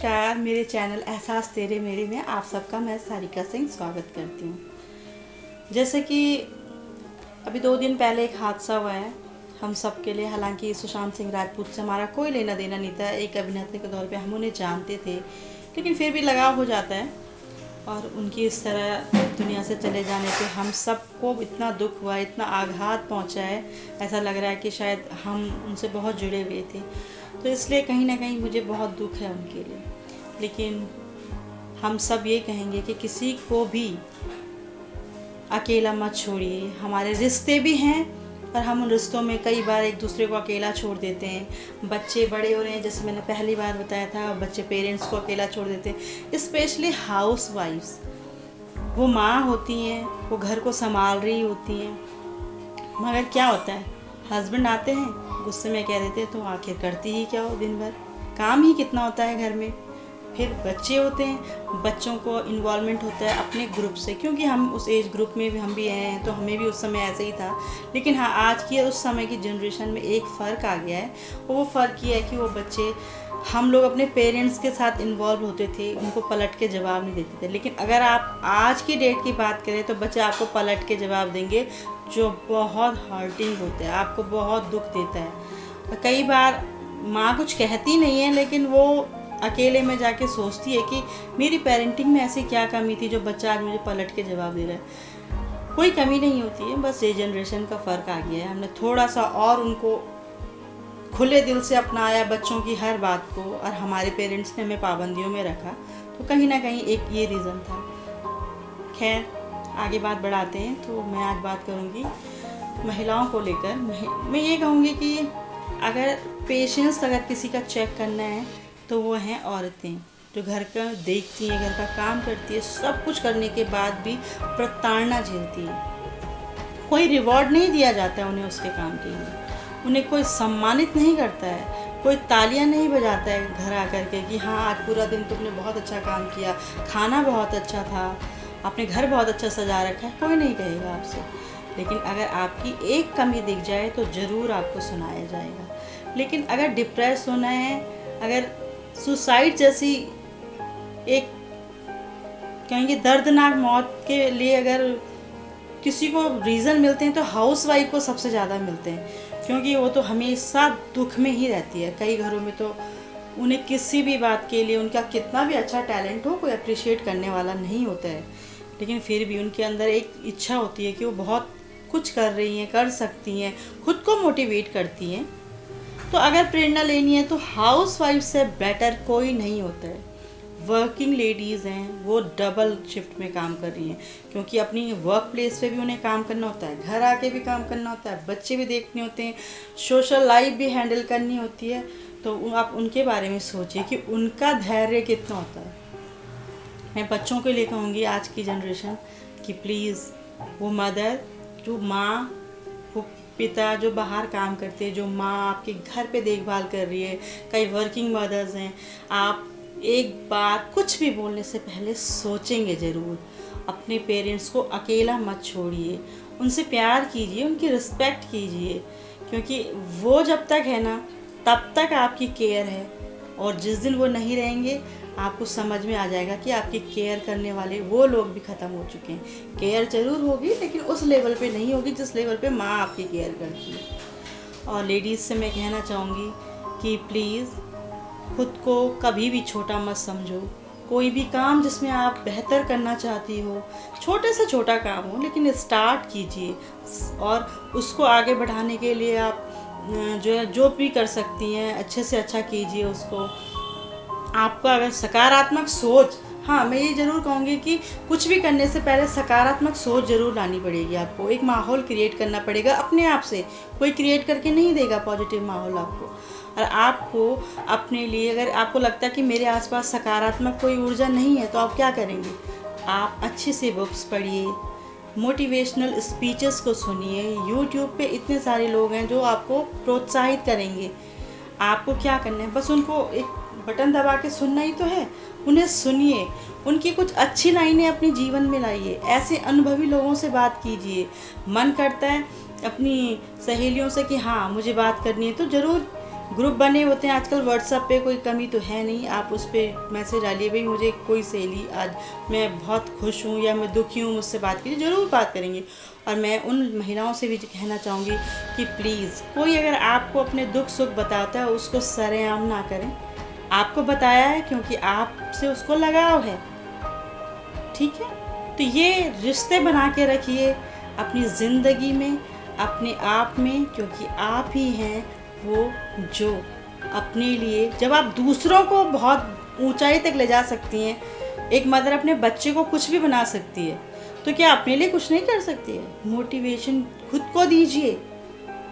नमस्कार, मेरे चैनल एहसास तेरे मेरे में आप सबका मैं सारिका सिंह स्वागत करती हूँ। जैसे कि अभी 2 दिन पहले एक हादसा हुआ है हम सब के लिए। हालांकि सुशांत सिंह राजपूत से हमारा कोई लेना देना नहीं था, एक अभिनेता के तौर पे हम उन्हें जानते थे, लेकिन फिर भी लगाव हो जाता है। और उनकी इस तरह दुनिया से चले जाने पे हम सबको इतना दुख हुआ, इतना आघात पहुंचा है, ऐसा लग रहा है कि शायद हम उनसे बहुत जुड़े हुए थे। तो इसलिए कहीं ना कहीं मुझे बहुत दुख है उनके लिए। लेकिन हम सब ये कहेंगे कि किसी को भी अकेला मत छोड़िए। हमारे रिश्ते भी हैं और हम उन रिश्तों में कई बार एक दूसरे को अकेला छोड़ देते हैं। बच्चे बड़े हो रहे हैं, जैसे मैंने पहली बार बताया था, बच्चे पेरेंट्स को अकेला छोड़ देते हैं। स्पेशली हाउस वाइफ्स, वो माँ होती हैं, वो घर को संभाल रही होती हैं, मगर क्या होता है, हस्बैंड आते हैं, गुस्से में कह देते हैं तो आखिर करती ही क्या हो, दिन भर काम ही कितना होता है घर में। फिर बच्चे होते हैं, बच्चों को इन्वॉल्वमेंट होता है अपने ग्रुप से, क्योंकि हम उस एज ग्रुप में भी हम भी हैं, तो हमें भी उस समय ऐसे ही था। लेकिन हाँ, आज की उस समय की जनरेशन में एक फ़र्क आ गया है। वो फ़र्क ये है कि वो बच्चे, हम लोग अपने पेरेंट्स के साथ इन्वॉल्व होते थे, उनको पलट के जवाब नहीं देते थे। लेकिन अगर आप आज की डेट की बात करें तो बच्चे आपको पलट के जवाब देंगे, जो बहुत हर्टिंग होता है, आपको बहुत दुख देता है। और कई बार माँ कुछ कहती नहीं है, लेकिन वो अकेले में जाके सोचती है कि मेरी पेरेंटिंग में ऐसी क्या कमी थी जो बच्चा आज मुझे पलट के जवाब दे रहा है। कोई कमी नहीं होती है, बस ये जनरेशन का फ़र्क आ गया है। हमने थोड़ा सा और उनको खुले दिल से अपनाया बच्चों की हर बात को, और हमारे पेरेंट्स ने हमें पाबंदियों में रखा, तो कहीं ना कहीं एक ये रीज़न था। खैर, आगे बात बढ़ाते हैं। तो मैं आज बात करूँगी महिलाओं को लेकर। मैं ये कहूँगी कि अगर पेशेंस अगर किसी का चेक करना है तो वो हैं औरतें, जो घर का देखती हैं, घर का काम करती है, सब कुछ करने के बाद भी प्रताड़ना झेलती है। कोई रिवॉर्ड नहीं दिया जाता है उन्हें उसके काम के लिए, उन्हें कोई सम्मानित नहीं करता है, कोई तालियां नहीं बजाता है घर आकर के कि हाँ आज पूरा दिन तुमने बहुत अच्छा काम किया, खाना बहुत अच्छा था, आपने घर बहुत अच्छा सजा रखा है। कोई नहीं कहेगा आपसे। लेकिन अगर आपकी एक कमी दिख जाए तो ज़रूर आपको सुनाया जाएगा। लेकिन अगर डिप्रेस होना है, अगर सुसाइड जैसी एक कहेंगे दर्दनाक मौत के लिए अगर किसी को रीज़न मिलते हैं तो हाउस वाइफ को सबसे ज़्यादा मिलते हैं, क्योंकि वो तो हमेशा दुख में ही रहती है। कई घरों में तो उन्हें किसी भी बात के लिए, उनका कितना भी अच्छा टैलेंट हो, कोई अप्रिशिएट करने वाला नहीं होता है, लेकिन फिर भी उनके अंदर एक इच्छा होती है कि वो बहुत कुछ कर रही हैं, कर सकती हैं, खुद को मोटिवेट करती हैं। तो अगर प्रेरणा लेनी है तो हाउस वाइफ से बेटर कोई नहीं होता है। वर्किंग लेडीज़ हैं, वो डबल शिफ्ट में काम कर रही हैं, क्योंकि अपनी वर्क प्लेस पे भी उन्हें काम करना होता है, घर आके भी काम करना होता है, बच्चे भी देखने होते हैं, सोशल लाइफ भी हैंडल करनी होती है। तो आप उनके बारे में सोचिए कि उनका धैर्य कितना होता है। मैं बच्चों के लिए कहूँगी, आज की जनरेशन, कि प्लीज़ वो मदर, जो माँ, वो पिता जो बाहर काम करते हैं, जो माँ आपके घर पे देखभाल कर रही है, कई वर्किंग मदर्स हैं, आप एक बार कुछ भी बोलने से पहले सोचेंगे ज़रूर। अपने पेरेंट्स को अकेला मत छोड़िए, उनसे प्यार कीजिए, उनकी रिस्पेक्ट कीजिए, क्योंकि वो जब तक है ना तब तक आपकी केयर है, और जिस दिन वो नहीं रहेंगे आपको समझ में आ जाएगा कि आपकी केयर करने वाले वो लोग भी ख़त्म हो चुके हैं। केयर ज़रूर होगी, लेकिन उस लेवल पे नहीं होगी जिस लेवल पे माँ आपकी केयर करती है। और लेडीज़ से मैं कहना चाहूँगी कि प्लीज़ खुद को कभी भी छोटा मत समझो। कोई भी काम जिसमें आप बेहतर करना चाहती हो, छोटे से छोटा काम हो, लेकिन स्टार्ट कीजिए, और उसको आगे बढ़ाने के लिए आप जो भी कर सकती हैं अच्छे से अच्छा कीजिए उसको। आपको अगर सकारात्मक सोच, हाँ मैं ये ज़रूर कहूँगी कि कुछ भी करने से पहले सकारात्मक सोच ज़रूर लानी पड़ेगी। आपको एक माहौल क्रिएट करना पड़ेगा अपने आप से, कोई क्रिएट करके नहीं देगा पॉजिटिव माहौल आपको। और आपको अपने लिए, अगर आपको लगता है कि मेरे आसपास सकारात्मक कोई ऊर्जा नहीं है, तो आप क्या करेंगे? आप अच्छे से बुक्स पढ़िए, मोटिवेशनल स्पीचेस को सुनिए। यूट्यूब पे इतने सारे लोग हैं जो आपको प्रोत्साहित करेंगे। आपको क्या करना है, बस उनको एक बटन दबा के सुनना ही तो है। उन्हें सुनिए, उनकी कुछ अच्छी लाइनें अपने जीवन में लाइए, ऐसे अनुभवी लोगों से बात कीजिए। मन करता है अपनी सहेलियों से कि हाँ मुझे बात करनी है, तो ज़रूर ग्रुप बने होते हैं आजकल व्हाट्सएप पे, कोई कमी तो है नहीं। आप उस पर मैसेज डालिए, भाई मुझे कोई सहेली आज मैं बहुत खुश हूँ या मैं दुखी हूँ, मुझसे बात कीजिए, ज़रूर बात करेंगे। और मैं उन महिलाओं से भी कहना चाहूँगी कि प्लीज़ कोई अगर आपको अपने दुख सुख बताता है उसको सरेआम ना करें। आपको बताया है क्योंकि आपसे उसको लगाव है, ठीक है। तो ये रिश्ते बना के रखिए अपनी ज़िंदगी में, अपने आप में, क्योंकि आप ही हैं वो जो अपने लिए, जब आप दूसरों को बहुत ऊंचाई तक ले जा सकती हैं, एक मदर अपने बच्चे को कुछ भी बना सकती है, तो क्या अपने लिए कुछ नहीं कर सकती है? मोटिवेशन खुद को दीजिए,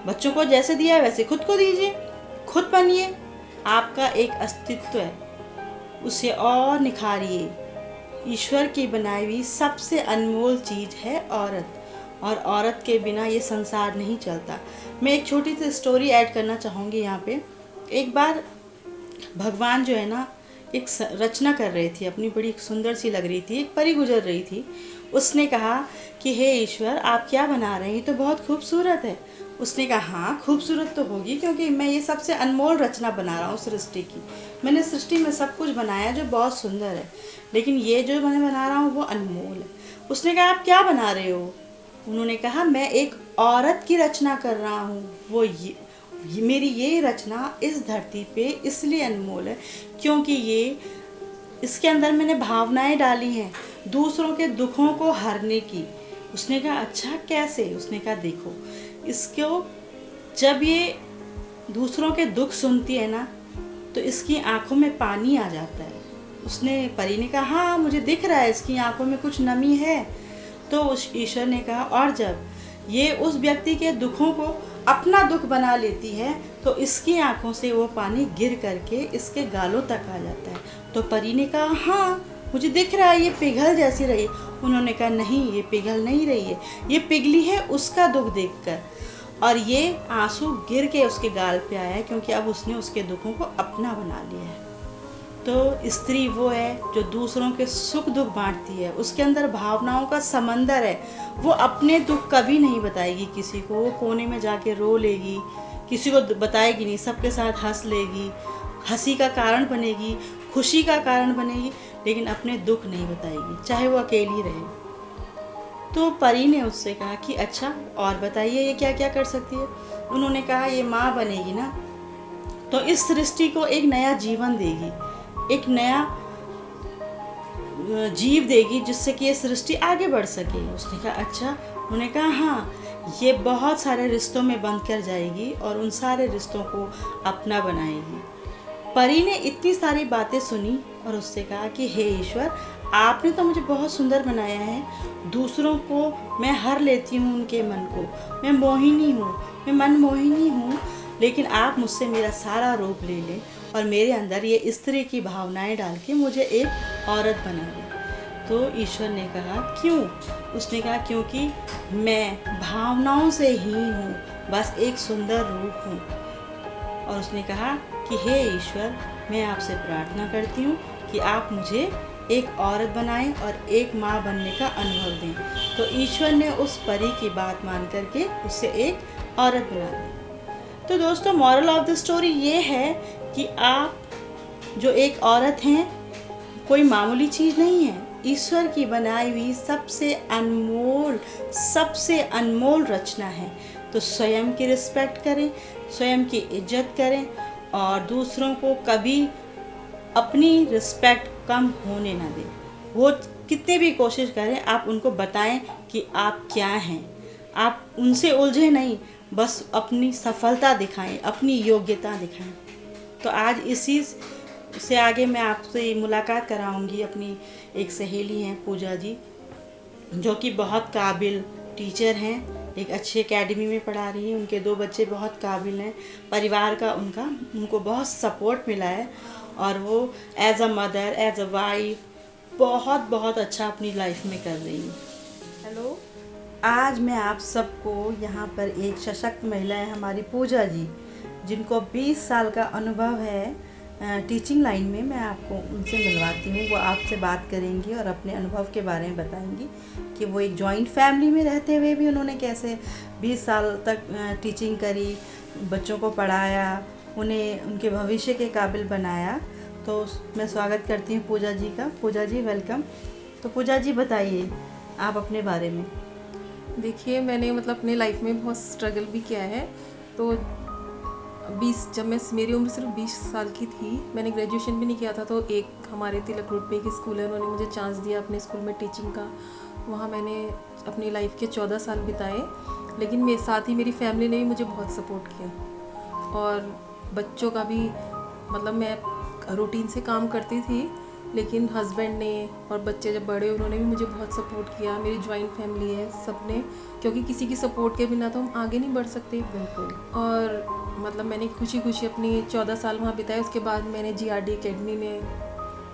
बच्चों को जैसे दिया है वैसे खुद को दीजिए, खुद बनिए। आपका एक अस्तित्व है, उसे और निखारिए। ईश्वर की बनाई हुई सबसे अनमोल चीज़ है औरत, और औरत के बिना ये संसार नहीं चलता। मैं एक छोटी सी स्टोरी ऐड करना चाहूँगी यहाँ पे। एक बार भगवान जो है ना एक रचना कर रहे थे अपनी, बड़ी सुंदर सी लग रही थी, एक परी गुजर रही थी। उसने कहा कि हे ईश्वर, आप क्या बना रहे हैं, ये तो बहुत खूबसूरत है। उसने कहा हाँ खूबसूरत तो होगी, क्योंकि मैं ये सबसे अनमोल रचना बना रहा हूँ सृष्टि की। मैंने सृष्टि में सब कुछ बनाया जो बहुत सुंदर है, लेकिन ये जो मैं बना रहा हूँ वो अनमोल है। उसने कहा आप क्या बना रहे हो? उन्होंने कहा मैं एक औरत की रचना कर रहा हूँ। वो ये मेरी ये रचना इस धरती पे इसलिए अनमोल है क्योंकि ये इसके अंदर मैंने भावनाएं डाली हैं दूसरों के दुखों को हरने की। उसने कहा अच्छा कैसे? उसने कहा देखो, इसको जब ये दूसरों के दुख सुनती है ना तो इसकी आंखों में पानी आ जाता है। उसने परी ने कहा हाँ मुझे दिख रहा है इसकी आंखों में कुछ नमी है। तो उस ईश्वर ने कहा और जब ये उस व्यक्ति के दुखों को अपना दुख बना लेती है तो इसकी आंखों से वो पानी गिर करके इसके गालों तक आ जाता है। तो परी ने कहा हाँ मुझे दिख रहा है ये पिघल जैसी रही। उन्होंने कहा नहीं ये पिघल नहीं रही है, ये पिघली है उसका दुख देखकर, और ये आंसू गिर के उसके गाल पे आया है क्योंकि अब उसने उसके दुखों को अपना बना लिया है। तो स्त्री वो है जो दूसरों के सुख दुख बांटती है, उसके अंदर भावनाओं का समंदर है। वो अपने दुख कभी नहीं बताएगी किसी को, वो कोने में जाके रो लेगी, किसी को बताएगी नहीं, सबके साथ हंस लेगी, हंसी का कारण बनेगी, खुशी का कारण बनेगी, लेकिन अपने दुख नहीं बताएगी, चाहे वो अकेली रहे। तो परी ने उससे कहा कि अच्छा और बताइए ये क्या क्या कर सकती है? उन्होंने कहा ये माँ बनेगी ना तो इस सृष्टि को एक नया जीवन देगी, एक नया जीव देगी जिससे कि ये सृष्टि आगे बढ़ सके। उसने कहा अच्छा। उन्होंने कहा हाँ ये बहुत सारे रिश्तों में बंध कर जाएगी और उन सारे रिश्तों को अपना बनाएगी। परी ने इतनी सारी बातें सुनी और उससे कहा कि हे ईश्वर, आपने तो मुझे बहुत सुंदर बनाया है, दूसरों को मैं हर लेती हूँ, उनके मन को, मैं मोहिनी हूँ, मैं मन मोहिनी हूँ, लेकिन आप मुझसे मेरा सारा रूप ले लें और मेरे अंदर ये स्त्री की भावनाएं डाल के मुझे एक औरत बना दें। तो ईश्वर ने कहा क्यों? उसने कहा क्योंकि मैं भावनाओं से हीन हूँ, बस एक सुंदर रूप हूँ। और उसने कहा कि हे ईश्वर, मैं आपसे प्रार्थना करती हूँ कि आप मुझे एक औरत बनाएं और एक माँ बनने का अनुभव दें। तो ईश्वर ने उस परी की बात मान करके उससे एक औरत बना दी। तो दोस्तों मॉरल ऑफ द स्टोरी ये है कि आप जो एक औरत हैं कोई मामूली चीज़ नहीं है, ईश्वर की बनाई हुई सबसे अनमोल रचना है। तो स्वयं की रिस्पेक्ट करें, स्वयं की इज्जत करें और दूसरों को कभी अपनी रिस्पेक्ट कम होने ना दें। वो कितने भी कोशिश करें आप उनको बताएं कि आप क्या हैं, आप उनसे उलझे नहीं, बस अपनी सफलता दिखाएं, अपनी योग्यता दिखाएं। तो आज इसी से आगे मैं आपसे मुलाकात कराऊंगी। अपनी एक सहेली हैं पूजा जी, जो कि बहुत काबिल टीचर हैं, एक अच्छी एकेडमी में पढ़ा रही हैं, उनके 2 बच्चे बहुत काबिल हैं, परिवार का उनको बहुत सपोर्ट मिला है और वो as a mother, as a wife बहुत अच्छा अपनी लाइफ में कर रही हैं। हेलो, आज मैं आप सबको यहाँ पर एक सशक्त महिला है हमारी पूजा जी, जिनको 20 साल का अनुभव है टीचिंग लाइन में। मैं आपको उनसे मिलवाती हूँ, वो आपसे बात करेंगी और अपने अनुभव के बारे में बताएंगी कि वो एक जॉइंट फैमिली में रहते हुए भी उन्होंने कैसे 20 साल तक टीचिंग करी, बच्चों को पढ़ाया उन्हें उनके भविष्य के काबिल बनाया। तो मैं स्वागत करती हूँ पूजा जी का। पूजा जी वेलकम। तो पूजा जी बताइए आप अपने बारे में। देखिए, मैंने मतलब अपने लाइफ में बहुत स्ट्रगल भी किया है। तो जब मेरी उम्र सिर्फ 20 साल की थी, मैंने ग्रेजुएशन भी नहीं किया था, तो एक हमारे तिलक रोड पे एक स्कूल है, उन्होंने मुझे चांस दिया अपने स्कूल में टीचिंग का। वहाँ मैंने अपनी लाइफ के 14 साल बिताए। लेकिन मेरे साथ ही मेरी फैमिली ने भी मुझे बहुत सपोर्ट किया और बच्चों का भी, मतलब मैं रूटीन से काम करती थी, लेकिन हस्बैंड ने और बच्चे जब बड़े उन्होंने भी मुझे बहुत सपोर्ट किया। मेरी जॉइंट फैमिली है, सब ने, क्योंकि किसी की सपोर्ट के बिना तो हम आगे नहीं बढ़ सकते। बिल्कुल। और मतलब मैंने खुशी खुशी अपनी 14 साल वहाँ बिताए। उसके बाद मैंने GRD एकेडमी में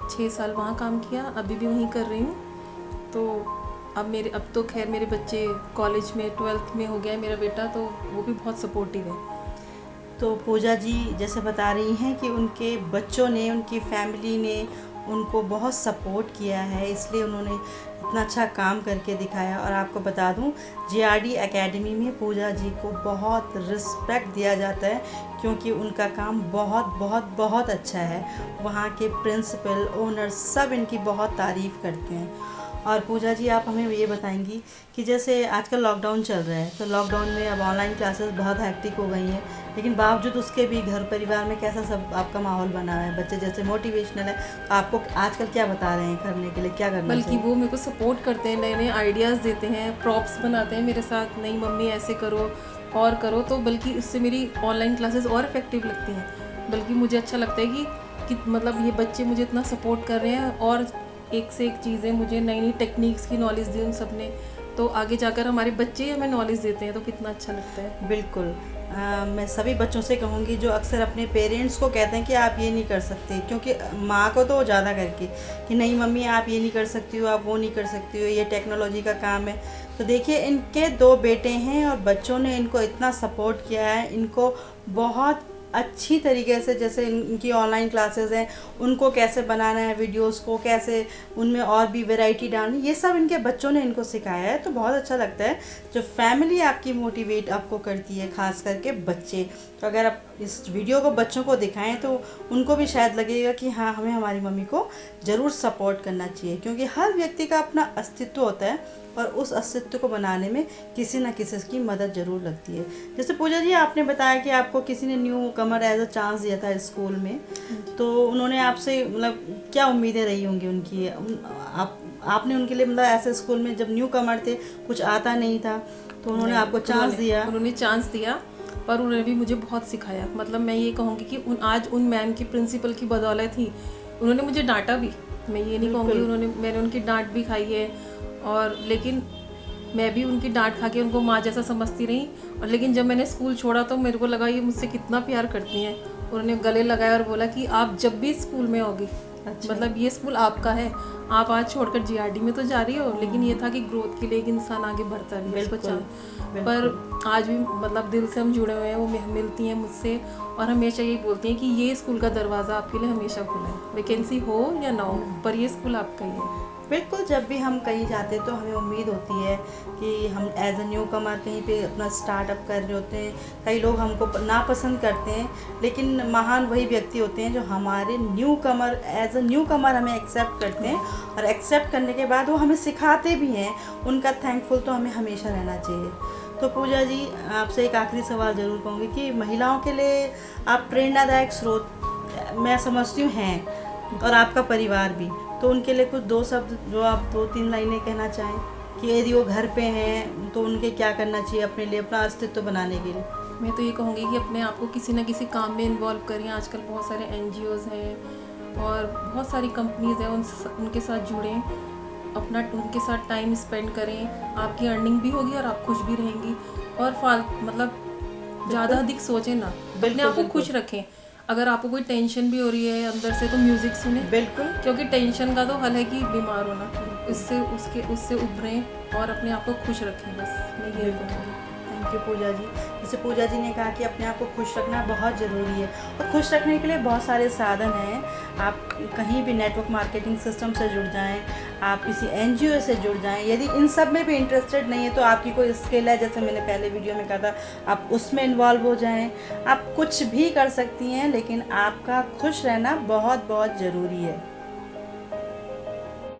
6 साल वहाँ काम किया, अभी भी वहीं कर रही हूँ। तो अब तो खैर मेरे बच्चे कॉलेज में 12th में हो गया है मेरा बेटा, तो वो भी बहुत सपोर्टिव है। तो पूजा जी जैसे बता रही हैं कि उनके बच्चों ने, उनकी फैमिली ने उनको बहुत सपोर्ट किया है, इसलिए उन्होंने इतना अच्छा काम करके दिखाया। और आपको बता दूं, GRD एकेडमी में पूजा जी को बहुत रिस्पेक्ट दिया जाता है, क्योंकि उनका काम बहुत बहुत बहुत अच्छा है। वहाँ के प्रिंसिपल, ओनर सब इनकी बहुत तारीफ़ करते हैं। और पूजा जी आप हमें ये बताएंगी कि जैसे आजकल लॉकडाउन चल रहा है, तो लॉकडाउन में अब ऑनलाइन क्लासेस बहुत हैक्टिक हो गई हैं, लेकिन बावजूद उसके भी घर परिवार में कैसा सब आपका माहौल बना है? बच्चे जैसे मोटिवेशनल है, तो आपको आजकल क्या बता रहे हैं करने के लिए, क्या करना चाहिए? बल्कि वो मेरे को सपोर्ट करते हैं, नए नए आइडियाज़ देते हैं, प्रॉप्स बनाते हैं मेरे साथ, नहीं मम्मी ऐसे करो और करो। तो बल्कि इससे मेरी ऑनलाइन क्लासेस और इफेक्टिव लगती हैं। बल्कि मुझे अच्छा लगता है कि मतलब ये बच्चे मुझे इतना सपोर्ट कर रहे हैं और एक से एक चीज़ें, मुझे नई नई टेक्निक्स की नॉलेज दी उन सब ने, तो आगे जाकर हमारे बच्चे ही हमें नॉलेज देते हैं, तो कितना अच्छा लगता है। बिल्कुल। मैं सभी बच्चों से कहूँगी जो अक्सर अपने पेरेंट्स को कहते हैं कि आप ये नहीं कर सकते, क्योंकि माँ को तो ज़्यादा करके कि नहीं मम्मी आप ये नहीं कर सकती हो, आप वो नहीं कर सकती हो, ये टेक्नोलॉजी का काम है। तो देखिए इनके 2 बेटे हैं और बच्चों ने इनको इतना सपोर्ट किया है, इनको बहुत अच्छी तरीके से, जैसे इनकी ऑनलाइन क्लासेस हैं, उनको कैसे बनाना है वीडियोस को, कैसे उनमें और भी वैरायटी डालनी, ये सब इनके बच्चों ने इनको सिखाया है। तो बहुत अच्छा लगता है जो फैमिली आपकी मोटिवेट आपको करती है, खास करके बच्चे। तो अगर आप इस वीडियो को बच्चों को दिखाएं तो उनको भी शायद लगेगा कि हाँ हमें हमारी मम्मी को ज़रूर सपोर्ट करना चाहिए, क्योंकि हर व्यक्ति का अपना अस्तित्व होता है और उस अस्तित्व को बनाने में किसी न किसी की मदद ज़रूर लगती है। जैसे पूजा जी आपने बताया कि आपको किसी ने newcomer as a chance दिया था स्कूल में, तो उन्होंने आपसे मतलब क्या उम्मीदें रही होंगी उनकी? आपने उनके लिए मतलब ऐसे स्कूल में जब न्यू कमर थे, कुछ आता नहीं था, तो उन्होंने आपको चांस दिया? उन्होंने चांस दिया, पर उन्होंने भी मुझे बहुत सिखाया। मतलब मैं ये कहूँगी कि आज उन मैम की, प्रिंसिपल की बदौलत ही उन्होंने मुझे डांटा भी, मैं ये नहीं कहूँगी, मैंने उनकी डांट भी खाई है, और लेकिन मैं भी उनकी डांट खा के उनको माँ जैसा समझती रही। और लेकिन जब मैंने स्कूल छोड़ा तो मेरे को लगा ये मुझसे कितना प्यार करती हैं। उन्होंने गले लगाया और बोला कि आप जब भी स्कूल में आओगी, अच्छा। मतलब ये स्कूल आपका है, आप आज छोड़कर GRD में तो जा रही हो, लेकिन ये था कि ग्रोथ के लिए एक इंसान आगे बढ़ता भी है। पर आज भी मतलब दिल से हम जुड़े हुए हैं, वो मिलती हैं मुझसे और हमेशा यही बोलती हैं कि ये स्कूल का दरवाज़ा आपके लिए हमेशा खुला है, वैकेंसी हो या ना हो, पर ये स्कूल आपका ही है। बिल्कुल। जब भी हम कहीं जाते हैं तो हमें उम्मीद होती है कि हम एज अ न्यू कमर कहीं पे अपना स्टार्टअप कर रहे होते हैं। कई लोग हमको नापसंद करते हैं, लेकिन महान वही व्यक्ति होते हैं जो हमारे newcomer as a newcomer हमें एक्सेप्ट करते हैं, और एक्सेप्ट करने के बाद वो हमें सिखाते भी हैं। उनका थैंकफुल तो हमें हमेशा रहना चाहिए। तो पूजा जी आपसे एक आखिरी सवाल ज़रूर कहूँगी कि महिलाओं के लिए आप प्रेरणादायक स्रोत मैं समझती हूँ हैं, और आपका परिवार भी, तो उनके लिए कुछ 2 शब्द जो आप 2-3 लाइनें कहना चाहें कि यदि वो घर पे हैं तो उनके क्या करना चाहिए अपने लिए, अपना अस्तित्व बनाने के लिए? मैं तो ये कहूँगी कि अपने आप को किसी न किसी काम में इन्वॉल्व करें। आजकल बहुत सारे NGOs हैं और बहुत सारी कंपनीज़ हैं, उनके साथ जुड़ें, अपना उनके साथ टाइम स्पेंड करें। आपकी अर्निंग भी होगी और आप खुश भी रहेंगी। और मतलब ज़्यादा अधिक सोचें ना, अपने आप को खुश रखें। अगर आपको कोई टेंशन भी हो रही है अंदर से तो म्यूज़िक सुने, बिल्कुल, क्योंकि टेंशन का तो हल है कि बीमार होना। उससे उभरें और अपने आप को खुश रखें, बस मैं ये कहूँगी। यू पूजा जी। जैसे पूजा जी ने कहा कि अपने आप को खुश रखना बहुत ज़रूरी है, और खुश रखने के लिए बहुत सारे साधन हैं। आप कहीं भी नेटवर्क मार्केटिंग सिस्टम से जुड़ जाएं, आप किसी NGO से जुड़ जाएं। यदि इन सब में भी इंटरेस्टेड नहीं है तो आपकी कोई स्किल है, जैसे मैंने पहले वीडियो में कहा था, आप उसमें इन्वॉल्व हो जाएं। आप कुछ भी कर सकती हैं, लेकिन आपका खुश रहना बहुत बहुत ज़रूरी है।